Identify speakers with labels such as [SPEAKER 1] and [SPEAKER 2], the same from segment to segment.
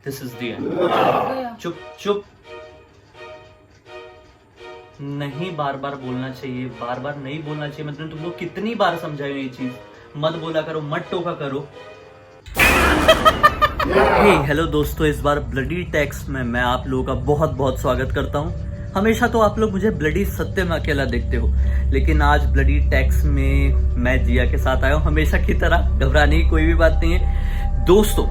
[SPEAKER 1] This is the and. चुप चुप, नहीं बार बार बोलना चाहिए, बार बार नहीं बोलना चाहिए। मतलब तुमको कितनी बार समझाया ये चीज, मत बोला करो, मत टोका करो। हेलो दोस्तों, इस बार ब्लडी टैक्स में मैं आप लोगों का बहुत बहुत स्वागत करता हूँ। हमेशा तो आप लोग मुझे ब्लडी सत्य में अकेला देखते हो, लेकिन आज ब्लडी टैक्स में मैं जिया के साथ आया हूँ हमेशा की तरह। घबराने की कोई भी बात नहीं है दोस्तों।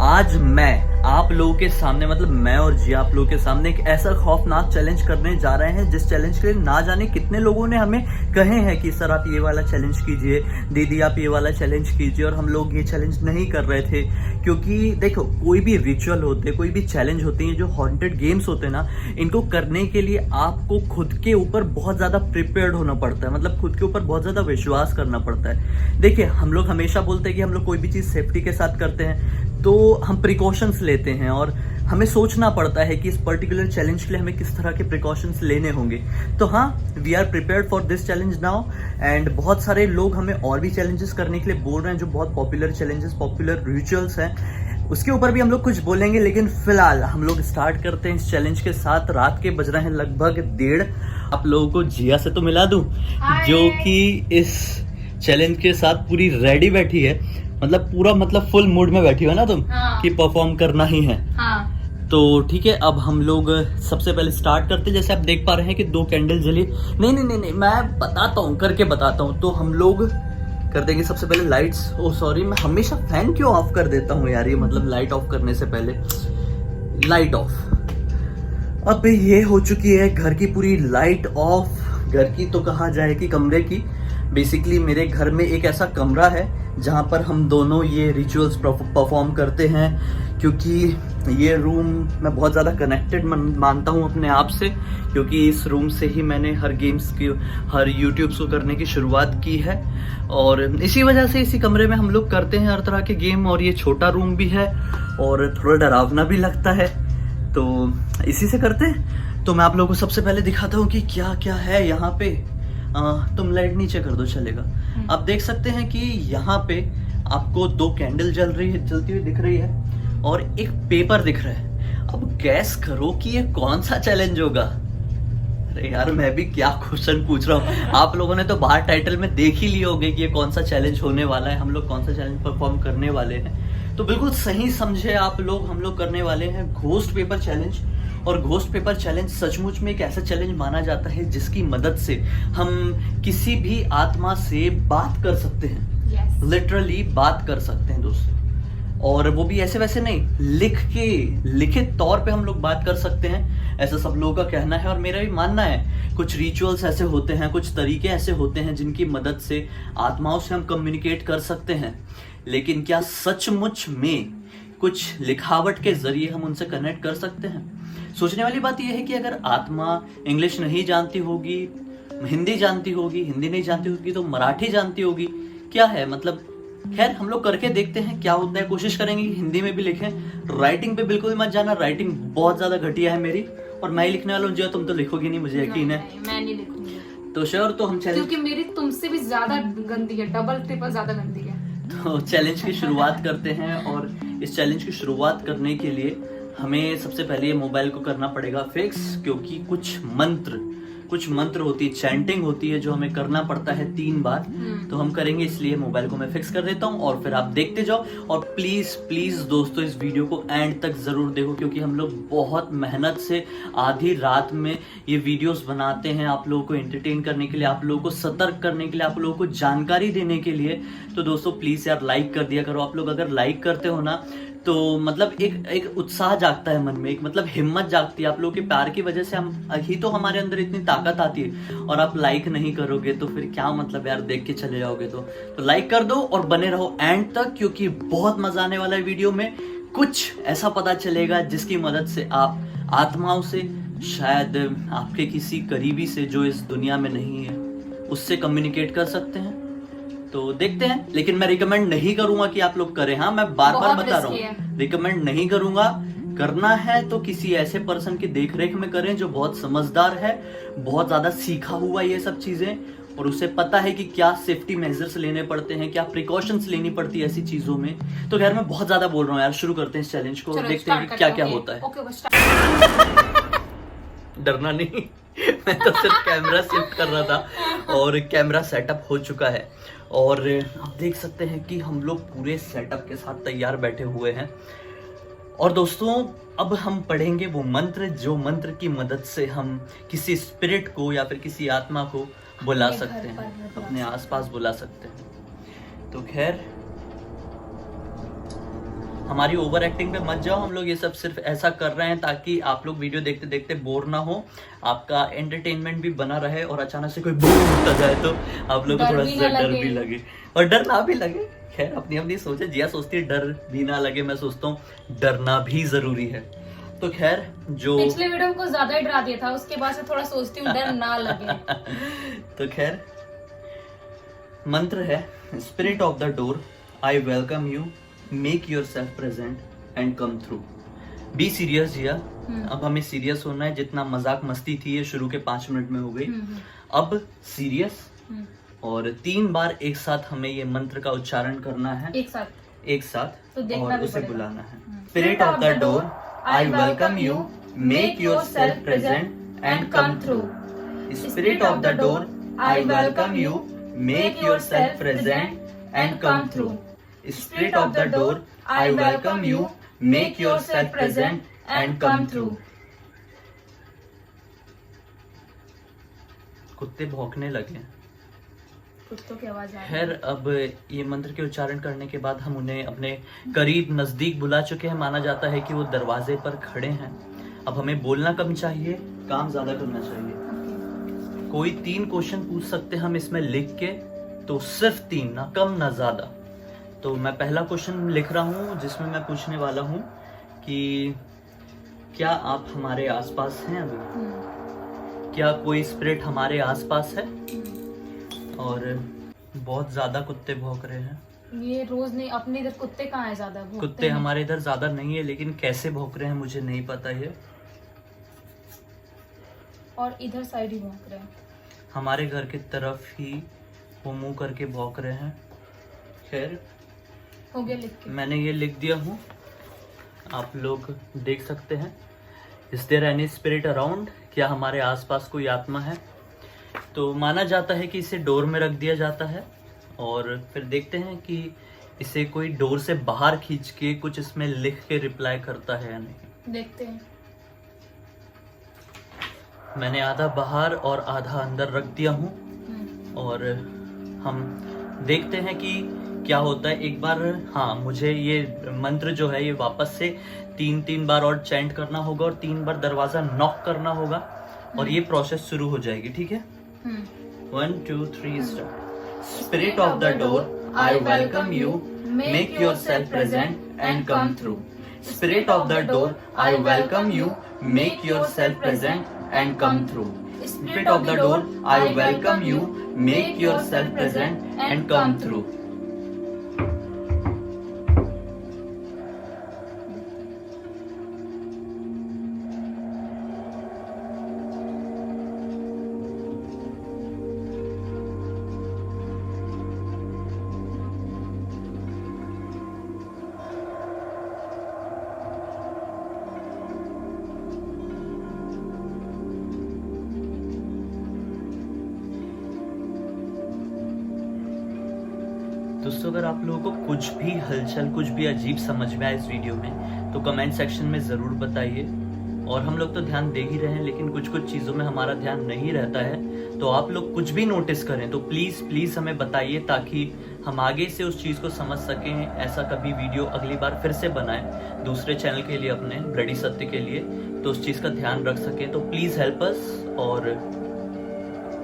[SPEAKER 1] आज मैं आप लोगों के सामने, मतलब मैं और जिया आप लोगों के सामने एक ऐसा खौफनाक चैलेंज करने जा रहे हैं, जिस चैलेंज के लिए ना जाने कितने लोगों ने हमें कहे हैं कि सर आप ये वाला चैलेंज कीजिए, दीदी आप ये वाला चैलेंज कीजिए, और हम लोग ये चैलेंज नहीं कर रहे थे। क्योंकि देखो, कोई भी रिचुअल होते, कोई भी चैलेंज होते हैं, जो हॉन्टेड गेम्स होते हैं ना, इनको करने के लिए आपको खुद के ऊपर बहुत ज्यादा प्रिपेयर्ड होना पड़ता है। मतलब खुद के ऊपर बहुत ज्यादा विश्वास करना पड़ता है। देखिए, हम लोग हमेशा बोलते हैं कि हम लोग कोई भी चीज सेफ्टी के साथ करते हैं, तो हम प्रिकॉशंस लेते हैं और हमें सोचना पड़ता है कि इस पर्टिकुलर चैलेंज के लिए हमें किस तरह के प्रिकॉशंस लेने होंगे। तो हाँ, we are prepared for this challenge now. And बहुत सारे लोग हमें और भी चैलेंजेस करने के लिए बोल रहे हैं, जो बहुत पॉपुलर चैलेंजेस, पॉपुलर रिचुअल्स हैं, उसके ऊपर भी हम लोग कुछ बोलेंगे। लेकिन फिलहाल हम लोग स्टार्ट करते हैं इस चैलेंज के साथ। रात के बज रहे हैं लगभग 1:30। आप लोगों को जिया से तो मिला दूं, जो कि इस चैलेंज के साथ पूरी रेडी बैठी है। मतलब पूरा, मतलब फुल मूड में बैठी हो ना तुम,
[SPEAKER 2] हाँ।
[SPEAKER 1] कि परफॉर्म करना ही है।
[SPEAKER 2] हाँ।
[SPEAKER 1] तो ठीक है, अब हम लोग सबसे पहले स्टार्ट करते हैं। जैसे आप देख पा रहे हैं कि 2 कैंडल जली। नहीं, मैं बताता हूँ, करके बताता हूँ। तो हम लोग कर देंगे सबसे पहले लाइट्स। ओ सॉरी, मैं हमेशा फैन क्यों ऑफ कर देता हूँ यार, ये मतलब लाइट ऑफ करने से पहले। Light of. अब ये हो चुकी है घर की पूरी लाइट ऑफ। घर की तो कहा जाए कि कमरे की। बेसिकली मेरे घर में एक ऐसा कमरा है जहाँ पर हम दोनों ये रिचुअल्स परफॉर्म करते हैं। क्योंकि ये रूम मैं बहुत ज़्यादा कनेक्टेड मानता हूँ अपने आप से, क्योंकि इस रूम से ही मैंने हर गेम्स की, हर यूट्यूब शो करने की शुरुआत की है। और इसी वजह से इसी कमरे में हम लोग करते हैं हर तरह के गेम। और ये छोटा रूम भी है और थोड़ा डरावना भी लगता है, तो इसी से करते हैं। तो मैं आप लोगों को सबसे पहले दिखाता हूँ कि क्या क्या है यहाँ पे। तुम लाइट नीचे कर दो, चलेगा। आप देख सकते हैं कि यहाँ पे आपको 2 कैंडल जलती हुई दिख रही है और एक पेपर दिख रहा है। अब गैस करो कि ये कौन सा चैलेंज होगा। अरे यार, मैं भी क्या क्वेश्चन पूछ रहा हूँ। आप लोगों ने तो बाहर टाइटल में देख ही लिए होंगे कि ये कौन सा चैलेंज होने वाला है, हम लोग कौन सा चैलेंज परफॉर्म करने वाले हैं। तो बिल्कुल सही समझे आप लोग, हम लोग करने वाले हैं घोस्ट पेपर चैलेंज। और घोस्ट पेपर चैलेंज सचमुच में एक ऐसा चैलेंज माना जाता है जिसकी मदद से हम किसी भी आत्मा से बात कर सकते हैं। लिटरली बात कर सकते हैं दोस्तों। और वो भी ऐसे वैसे नहीं, लिखित तौर पे हम लोग बात कर सकते हैं, ऐसा सब लोगों का कहना है और मेरा भी मानना है। कुछ रिचुअल्स ऐसे होते हैं, कुछ तरीके ऐसे होते हैं जिनकी मदद से आत्माओं से हम कम्युनिकेट कर सकते हैं। लेकिन क्या सचमुच में कुछ लिखावट के जरिए हम उनसे कनेक्ट कर सकते हैं? सोचने वाली बात यह है कि अगर आत्मा इंग्लिश नहीं जानती होगी, हिंदी जानती होगी, हिंदी नहीं जानती होगी तो मराठी जानती होगी, क्या है मतलब। खैर, हम लोग करके देखते हैं क्या होता है। कोशिश करेंगे कि हिंदी में भी लिखें। राइटिंग पे बिल्कुल मत जाना, राइटिंग बहुत ज्यादा घटिया है मेरी, और मैं ही लिखने वाला हूँ। जो तुम तो लिखोगी नहीं, मुझे यकीन है।
[SPEAKER 2] मैं नहीं लिखूंगी।
[SPEAKER 1] तो श्योर, तो हम चैलेंज,
[SPEAKER 2] क्योंकि मेरी तुमसे भी ज्यादा गंदी है, डबल ट्रिपल ज्यादा गंदी है।
[SPEAKER 1] तो चैलेंज की शुरुआत करते हैं। और इस चैलेंज की शुरुआत करने के लिए हमें सबसे पहले ये मोबाइल को करना पड़ेगा फिक्स, क्योंकि कुछ मंत्र होती है, चैंटिंग होती है, जो हमें करना पड़ता है 3 बार। तो हम करेंगे, इसलिए मोबाइल को मैं फिक्स कर देता हूँ और फिर आप देखते जाओ। और प्लीज दोस्तों, इस वीडियो को एंड तक जरूर देखो, क्योंकि हम लोग बहुत मेहनत से आधी रात में ये वीडियोस बनाते हैं, आप लोगों को एंटरटेन करने के लिए, आप लोगों को सतर्क करने के लिए, आप लोगों को जानकारी देने के लिए। तो दोस्तों प्लीज यार लाइक कर दिया करो। आप लोग अगर लाइक करते हो ना, तो मतलब एक उत्साह जागता है मन में, एक मतलब हिम्मत जागती है। आप लोगों के प्यार की वजह से हम ही तो, हमारे अंदर इतनी ताकत आती है। और आप लाइक नहीं करोगे तो फिर क्या मतलब यार, देख के चले जाओगे। तो लाइक कर दो और बने रहो एंड तक, क्योंकि बहुत मजा आने वाला है वीडियो में। कुछ ऐसा पता चलेगा जिसकी मदद से आप आत्माओं से, शायद आपके किसी करीबी से जो इस दुनिया में नहीं है, उससे कम्युनिकेट कर सकते हैं। तो देखते हैं। लेकिन मैं रिकमेंड नहीं करूंगा कि आप लोग करें। हाँ, मैं बार बार बता रहा हूँ, रिकमेंड नहीं करूंगा। करना है तो किसी ऐसे पर्सन की देखरेख में करें जो बहुत समझदार है, बहुत ज्यादा सीखा हुआ ये सब चीजें, और उसे पता है कि क्या सेफ्टी मेजर्स लेने पड़ते हैं, क्या प्रिकॉशंस लेनी पड़ती है ऐसी चीजों में। तो खैर मैं बहुत ज्यादा बोल रहा हूँ यार, शुरू करते हैं इस चैलेंज को और देखते हैं कि क्या क्या होता है। डरना नहीं मैं तो सिर्फ कैमरा शिफ्ट कर रहा था और कैमरा सेटअप हो चुका है और आप देख सकते हैं कि हम लोग पूरे सेटअप के साथ तैयार बैठे हुए हैं। और दोस्तों अब हम पढ़ेंगे वो मंत्र, जो मंत्र की मदद से हम किसी स्पिरिट को या फिर किसी आत्मा को बुला सकते हैं, अपने आसपास बुला सकते हैं। तो खैर हमारी ओवर एक्टिंग पे मत जाओ, हम लोग ये सब सिर्फ ऐसा कर रहे हैं ताकि आप लोग वीडियो देखते देखते बोर ना हो, आपका एंटरटेनमेंट भी बना रहे और अचानक से कोई बोर होता जाए तो आप लोग को थोड़ा सा डर भी लगे और डर ना भी लगे। खैर अपनी अपनी सोचे, जिया सोचती है डर भी ना लगे, मैं सोचता हूँ डरना भी जरूरी है। तो खैर जो
[SPEAKER 2] पिछले वीडियो में कुछ ज्यादा ही डरा दिया था, उसके बाद से थोड़ा सोचती हूँ डर ना लगे।
[SPEAKER 1] तो खैर मंत्र है, spirit of the door I welcome you, make yourself present and come through. Be serious Jiya, अब हमें सीरियस होना है। जितना मजाक मस्ती थी ये शुरू के 5 मिनट में हो गई, अब सीरियस। और 3 बार एक साथ हमें ये मंत्र का उच्चारण करना है, एक साथ
[SPEAKER 2] तो
[SPEAKER 1] और उसे बुलाना है। Spirit of the door I welcome you, make yourself present and come through. Spirit of the door I welcome you, make yourself present and come through. Spirit of the door, I welcome you, make yourself present and come through. कुत्ते भौंकने लगे।
[SPEAKER 2] कुत्तों की आवाज आ रही है।
[SPEAKER 1] खैर अब ये मंत्र के उच्चारण करने के बाद हम उन्हें अपने करीब नजदीक बुला चुके हैं। माना जाता है कि वो दरवाजे पर खड़े हैं। अब हमें बोलना कम चाहिए, काम ज्यादा करना चाहिए। कोई 3 क्वेश्चन पूछ सकते हैं हम इसमें लिख के, तो सिर्फ 3, ना कम ना ज्यादा। तो मैं पहला क्वेश्चन लिख रहा हूँ जिसमें मैं पूछने वाला हूँ कि क्या आप हमारे आसपास हैं अभी? क्या कोई स्पिरिट हमारे आसपास है? और बहुत ज्यादा कुत्ते भौंक रहे हैं।
[SPEAKER 2] ये रोज नहीं, अपने इधर कुत्ते कहाँ है ज्यादा?
[SPEAKER 1] कुत्ते हमारे इधर ज्यादा नहीं है, लेकिन कैसे भौंक रहे हैं मुझे नहीं पता ये।
[SPEAKER 2] और इधर साइड ही भौंक रहे हैं,
[SPEAKER 1] हमारे घर की तरफ ही वो मुंह करके भौंक रहे हैं। खैर
[SPEAKER 2] हो गया लिख के।
[SPEAKER 1] मैंने ये लिख दिया हूँ, आप लोग देख सकते हैं। Is there any spirit around? क्या हमारे आसपास कोई आत्मा है? तो माना जाता है कि इसे डोर में रख दिया जाता है और फिर देखते हैं कि इसे कोई डोर से बाहर खींच के कुछ इसमें लिख के रिप्लाई करता है या नहीं।
[SPEAKER 2] देखते हैं।
[SPEAKER 1] मैंने आधा बाहर और आधा अंदर रख दिया हूँ और हम देखते हैं कि क्या होता है। एक बार हाँ, मुझे ये मंत्र जो है ये वापस से 3 बार और चैंट करना होगा और 3 बार दरवाजा नॉक करना होगा और ये प्रोसेस शुरू हो जाएगी, ठीक है? 1 2 3 start. Spirit of the door I welcome you, make yourself present and come through. Spirit of the door I welcome you, make yourself present and come through. Spirit of the door I welcome you, make yourself present and come through. दोस्तों अगर आप लोगों को कुछ भी हलचल, कुछ भी अजीब समझ में आए इस वीडियो में तो कमेंट सेक्शन में ज़रूर बताइए। और हम लोग तो ध्यान दे ही रहे हैं, लेकिन कुछ कुछ चीज़ों में हमारा ध्यान नहीं रहता है। तो आप लोग कुछ भी नोटिस करें तो प्लीज़ हमें बताइए ताकि हम आगे से उस चीज़ को समझ सकें। ऐसा कभी वीडियो अगली बार फिर से बनाएं दूसरे चैनल के लिए, अपने ब्लडी सत्य के लिए, तो उस चीज़ का ध्यान रख सकें। तो प्लीज़ हेल्प अस। और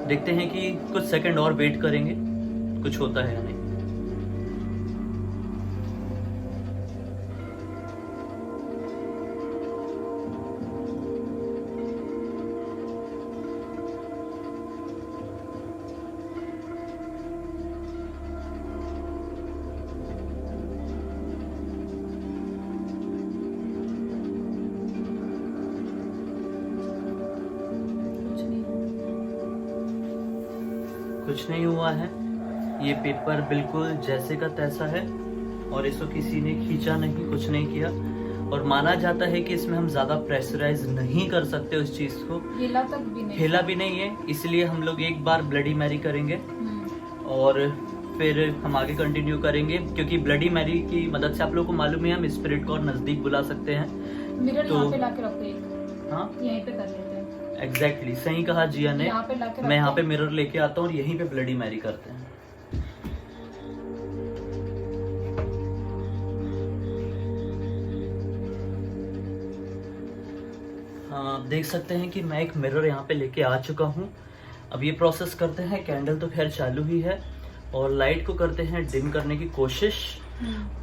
[SPEAKER 1] देखते हैं कि कुछ सेकंड और वेट करेंगे कुछ होता है या नहीं। कुछ नहीं हुआ है, ये पेपर बिल्कुल जैसे का तैसा है और इसको किसी ने खींचा नहीं, कुछ नहीं किया। और माना जाता है कि इसमें हम ज्यादा प्रेशराइज नहीं कर सकते उस चीज को,
[SPEAKER 2] हिला तक भी नहीं,
[SPEAKER 1] हिला भी नहीं है, इसलिए हम लोग एक बार ब्लडी मैरी करेंगे और फिर हम आगे कंटिन्यू करेंगे, क्योंकि ब्लडी मैरी की मदद से आप लोगों को मालूम है हम स्पिरिट को और नजदीक बुला सकते हैं।
[SPEAKER 2] मिरर
[SPEAKER 1] तो-
[SPEAKER 2] यहाँ पे लाके रखो एक,
[SPEAKER 1] हाँ
[SPEAKER 2] यहीं पे कर लेते हैं।
[SPEAKER 1] एग्जैक्टली सही कहा जिया ने।
[SPEAKER 2] यहाँ पे लाके
[SPEAKER 1] मैं यहाँ
[SPEAKER 2] रखते
[SPEAKER 1] पे मिरर लेके आता हूँ और यहीं पे ब्लडी मैरी करते हैं। हाँ, आप देख सकते हैं कि मैं एक मिरर यहाँ पे लेके आ चुका हूँ। अब ये प्रोसेस करते हैं, कैंडल तो खैर चालू ही है और लाइट को करते हैं डिम करने की कोशिश।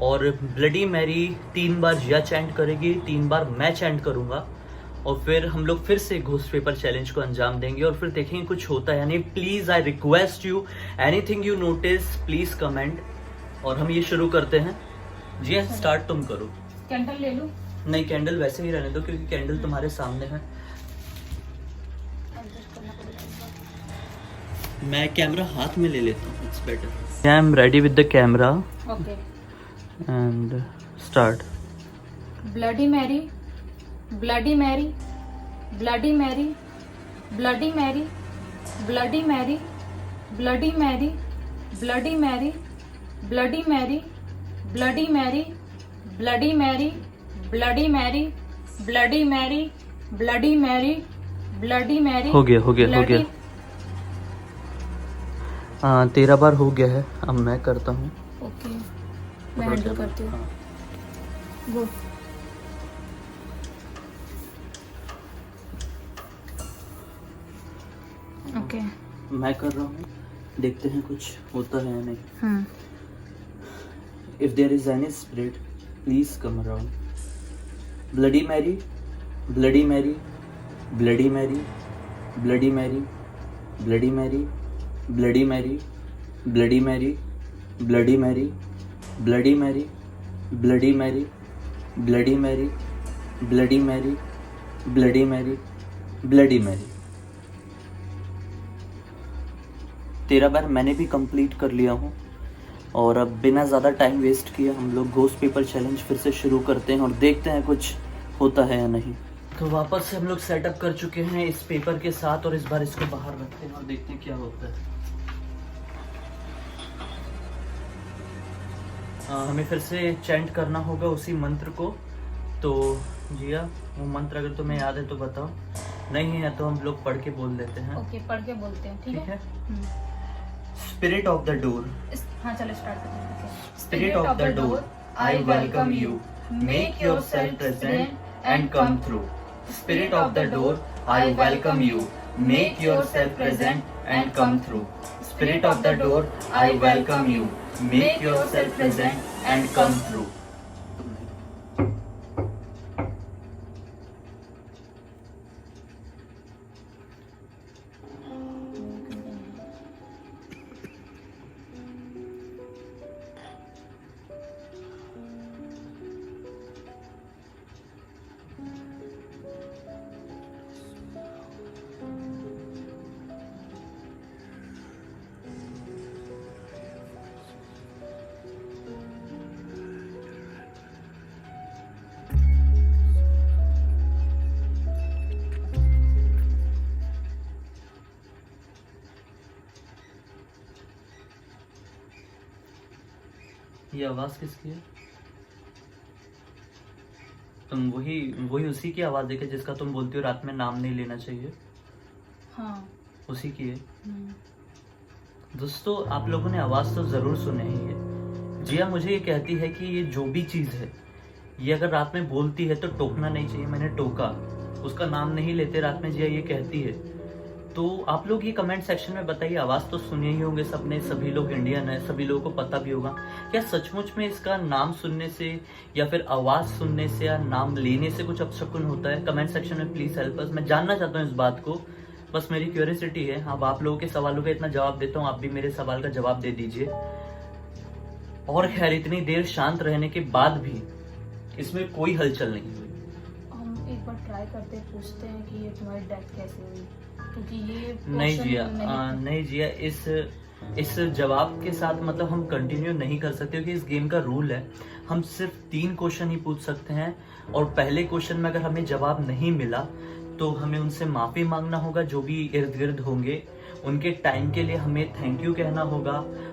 [SPEAKER 1] और ब्लडी मैरी 3 बार जिया चैंट करेगी, 3 बार मैं चैंट करूंगा और फिर हम लोग फिर से घोस्ट पेपर चैलेंज को अंजाम देंगे और फिर देखेंगे कुछ होता है यानी। Please I request you, anything you notice please comment. और हम ये शुरू करते हैं। जिया स्टार्ट तुम करो।
[SPEAKER 2] कैंडल ले लूं?
[SPEAKER 1] नहीं, कैंडल वैसे ही रहने दो क्योंकि कैंडल तुम्हारे सामने है। मैं कैमरा हाथ में ले लेता हूँ, it's better. I am ready with the camera
[SPEAKER 2] okay
[SPEAKER 1] and start.
[SPEAKER 2] Bloody Mary, bloody Mary, bloody Mary, bloody Mary, bloody Mary, bloody Mary, bloody Mary, bloody Mary, bloody Mary, bloody Mary, bloody Mary, bloody Mary, bloody Mary, bloody Mary.
[SPEAKER 1] हो गया। हाँ 13 बार हो गया है, अब मैं करता हूँ।
[SPEAKER 2] ओके मैं हैंडल करती हूँ।
[SPEAKER 1] हाँ।
[SPEAKER 2] गो। ओके
[SPEAKER 1] मैं कर रहा हूँ, देखते हैं कुछ होता है या नहीं। If there is any spirit, please come around. Bloody Mary, Bloody Mary, Bloody Mary, Bloody Mary, Bloody Mary, Bloody Mary, Bloody Mary, Bloody Mary, Bloody Mary, Bloody Mary, Bloody Mary, Bloody Mary, Bloody Mary, Bloody Mary। 13 बार मैंने भी complete कर लिया हूँ और अब बिना ज़्यादा time waste किए हम लोग घोस्ट पेपर चैलेंज फिर से शुरू करते हैं और देखते हैं कुछ होता है या नहीं। तो वापस से हम लोग सेटअप कर चुके हैं इस पेपर के साथ और इस बार इसको बाहर रखते हैं और देखते हैं क्या होता है। हमें फिर से चैंट करना होगा उसी मंत्र को। तो जिया वो मंत्र अगर तुम्हें याद है तो बताओ, नहीं है तो हम लोग पढ़ के बोल देते हैं।
[SPEAKER 2] ओके पढ़ के बोलते हैं, ठीक है।
[SPEAKER 1] स्पिरिट ऑफ द डोर,
[SPEAKER 2] हाँ चलो स्टार्ट करते हैं।
[SPEAKER 1] Spirit of the door, I welcome you. Make yourself present and come through. Spirit of the door, I welcome you. Make yourself present and come through. Spirit of the door, I welcome you. Make yourself present and come through. ये आवाज किसकी है? तुम वही उसी की आवाज है जिसका तुम बोलती हो रात में नाम नहीं लेना चाहिए?
[SPEAKER 2] हाँ
[SPEAKER 1] उसी की है। दोस्तों आप लोगों ने आवाज तो जरूर सुनी ही है। जिया मुझे ये कहती है कि ये जो भी चीज है ये अगर रात में बोलती है तो टोकना नहीं चाहिए। मैंने टोका, उसका नाम नहीं लेते रात में, जिया ये कहती है। तो आप लोग ये कमेंट सेक्शन में बताइए, आवाज तो सुने ही होंगे सबने, सभी लोग इंडियन है, सभी लोगों को पता भी होगा। क्या सचमुच में इसका नाम सुनने से या फिर आवाज सुनने से या नाम लेने से कुछ अपशकुन होता है? कमेंट सेक्शन में प्लीज हेल्प अस। मैं जानना चाहता हूँ इस बात को, बस मेरी क्यूरियोसिटी है। अब आप लोगों के सवालों का इतना जवाब देता हूँ, आप भी मेरे सवाल का जवाब दे दीजिए। और खैर इतनी देर शांत रहने के बाद भी इसमें कोई हलचल नहीं हुई।
[SPEAKER 2] हम एक बार ट्राई करते हैं, पूछते हैं कि ये तुम्हारी डेथ कैसे हुई, क्योंकि ये
[SPEAKER 1] नहीं
[SPEAKER 2] question
[SPEAKER 1] जिया,
[SPEAKER 2] नहीं-
[SPEAKER 1] नहीं जिया, इस जवाब के साथ मतलब हम कंटिन्यू नहीं कर सकते, क्योंकि इस गेम का रूल है हम सिर्फ 3 क्वेश्चन ही पूछ सकते हैं, और पहले क्वेश्चन में अगर हमें जवाब नहीं मिला तो हमें उनसे माफ़ी मांगना होगा, जो भी इर्द गिर्द होंगे उनके टाइम के लिए हमें थैंक यू कहना होगा,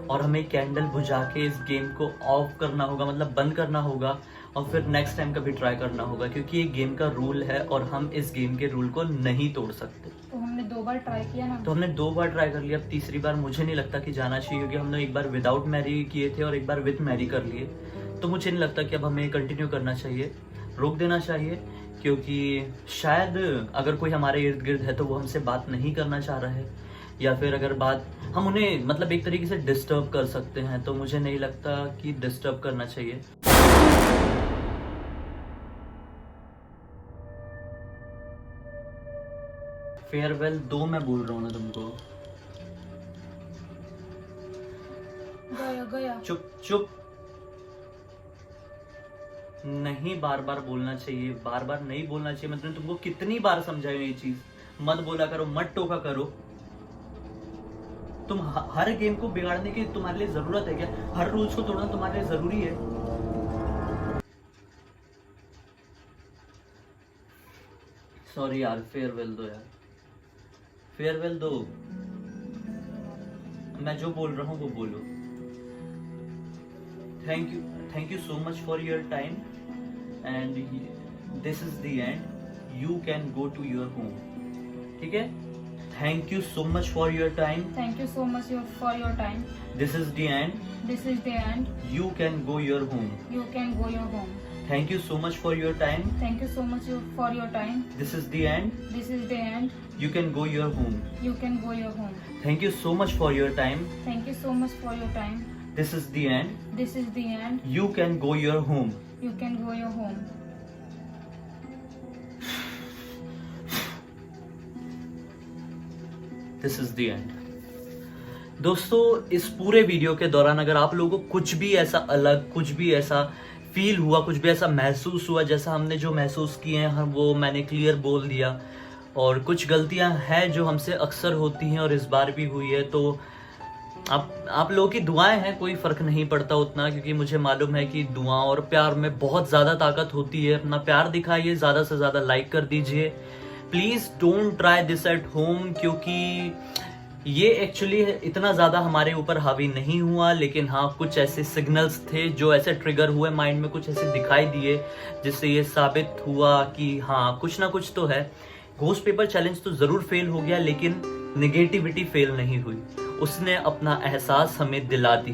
[SPEAKER 1] और हमें कैंडल बुझा के इस गेम को ऑफ करना होगा, मतलब बंद करना होगा, और फिर नेक्स्ट टाइम कभी ट्राई करना होगा, क्योंकि ये गेम का रूल है और हम इस गेम के रूल को नहीं तोड़ सकते।
[SPEAKER 2] तो हमने 2 बार ट्राई किया ना।
[SPEAKER 1] तो हमने 2 बार ट्राई कर लिया, अब तीसरी बार मुझे नहीं लगता कि जाना चाहिए, क्योंकि हमने एक बार विदाउट मैरी किए थे और एक बार विद मैरी कर लिए, तो मुझे नहीं लगता कि अब हमें कंटिन्यू करना चाहिए, रोक देना चाहिए, क्योंकि शायद अगर कोई हमारे इर्द गिर्द है तो वो हमसे बात नहीं करना चाह रहा है, या फिर अगर बात हम उन्हें मतलब एक तरीके से डिस्टर्ब कर सकते हैं, तो मुझे नहीं लगता कि डिस्टर्ब करना चाहिए। फेयरवेल 2 मैं बोल रहा हूँ ना तुमको।
[SPEAKER 2] गया गया।
[SPEAKER 1] चुप चुप, नहीं बार बार बोलना चाहिए, बार बार नहीं बोलना चाहिए, मतलब तुमको कितनी बार समझाया ये चीज, मत बोला करो, मत टोका करो। तुम हर गेम को बिगाड़ने की तुम्हारे लिए जरूरत है क्या? हर रूल्स को तोड़ना तुम्हारे लिए जरूरी है? सॉरी यार, फेयरवेल दो यार, फेयरवेल दो। मैं जो बोल रहा हूँ वो बोलो। Thank you so much for your time and this is the end, you can go to your home. ठीक है, thank you so much for your time,
[SPEAKER 2] thank you so much for your time,
[SPEAKER 1] this is the end,
[SPEAKER 2] this is the end,
[SPEAKER 1] you can go your home.
[SPEAKER 2] You can go your home.
[SPEAKER 1] Thank you so much for your time,
[SPEAKER 2] thank you so much for your time,
[SPEAKER 1] this is the end,
[SPEAKER 2] this is the and,
[SPEAKER 1] you can go your home.
[SPEAKER 2] you can go your home.
[SPEAKER 1] Thank you so much for your time,
[SPEAKER 2] Thank you so much for your time,
[SPEAKER 1] this is the end,
[SPEAKER 2] this is the end,
[SPEAKER 1] you can go your home.
[SPEAKER 2] you can go your home.
[SPEAKER 1] This is the end. दोस्तों, इस पूरे video के दौरान अगर आप लोगों को कुछ भी ऐसा अलग, कुछ भी ऐसा फील हुआ, कुछ भी ऐसा महसूस हुआ, जैसा हमने जो महसूस किए हैं हम वो मैंने क्लियर बोल दिया, और कुछ गलतियां हैं जो हमसे अक्सर होती हैं और इस बार भी हुई है, तो आप लोगों की दुआएं हैं, कोई फर्क नहीं पड़ता उतना, क्योंकि मुझे मालूम है कि दुआ और प्यार में बहुत ज़्यादा ताकत होती है। अपना प्यार दिखाइए, ज़्यादा से ज़्यादा लाइक कर दीजिए, please don't try this at home, क्योंकि ये एक्चुअली इतना ज़्यादा हमारे ऊपर हावी नहीं हुआ, लेकिन हाँ कुछ ऐसे सिग्नल्स थे जो ऐसे ट्रिगर हुए माइंड में, कुछ ऐसे दिखाई दिए जिससे ये साबित हुआ कि हाँ कुछ ना कुछ तो है। घोस्ट पेपर चैलेंज तो ज़रूर फेल हो गया, लेकिन नेगेटिविटी फेल नहीं हुई। उसने अपना एहसास हमें दिला दी,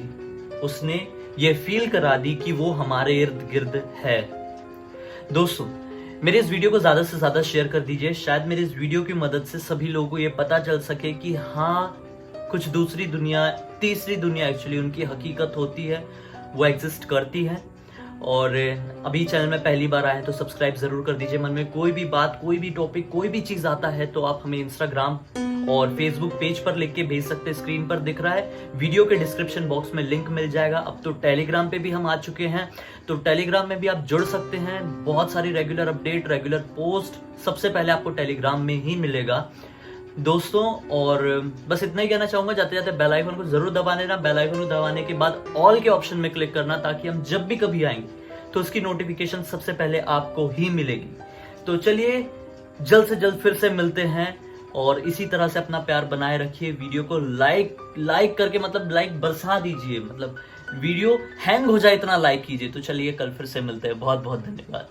[SPEAKER 1] उसने ये फील करा दी कि वो हमारे इर्द गिर्द है। दोस्तों, मेरे इस वीडियो को ज़्यादा से ज़्यादा शेयर कर दीजिए, शायद मेरे इस वीडियो की मदद से सभी लोगों को ये पता चल सके कि हाँ कुछ दूसरी दुनिया, तीसरी दुनिया एक्चुअली उनकी हकीकत होती है, वो एग्जिस्ट करती है। और अभी चैनल में पहली बार आए हैं तो सब्सक्राइब जरूर कर दीजिए। मन में कोई भी बात, कोई भी टॉपिक, कोई भी चीज़ आता है तो आप हमें इंस्टाग्राम और फेसबुक पेज पर लिख के भेज सकते हैं, स्क्रीन पर दिख रहा है, वीडियो के डिस्क्रिप्शन बॉक्स में लिंक मिल जाएगा। अब तो टेलीग्राम पे भी हम आ चुके हैं, तो टेलीग्राम में भी आप जुड़ सकते हैं। बहुत सारी रेगुलर अपडेट, रेगुलर पोस्ट सबसे पहले आपको टेलीग्राम में ही मिलेगा दोस्तों। और बस इतना ही कहना चाहूंगा, जाते जाते बेल आइकन को जरूर दबा लेना। बेल आइकन को दबाने के बाद ऑल के ऑप्शन में क्लिक करना, ताकि हम जब भी कभी आएंगे तो उसकी नोटिफिकेशन सबसे पहले आपको ही मिलेगी। तो चलिए जल्द से जल्द फिर से मिलते हैं, और इसी तरह से अपना प्यार बनाए रखिए। वीडियो को लाइक करके, मतलब लाइक बरसा दीजिए, मतलब वीडियो हैंग हो जाए इतना लाइक कीजिए। तो चलिए कल फिर से मिलते हैं, बहुत बहुत धन्यवाद।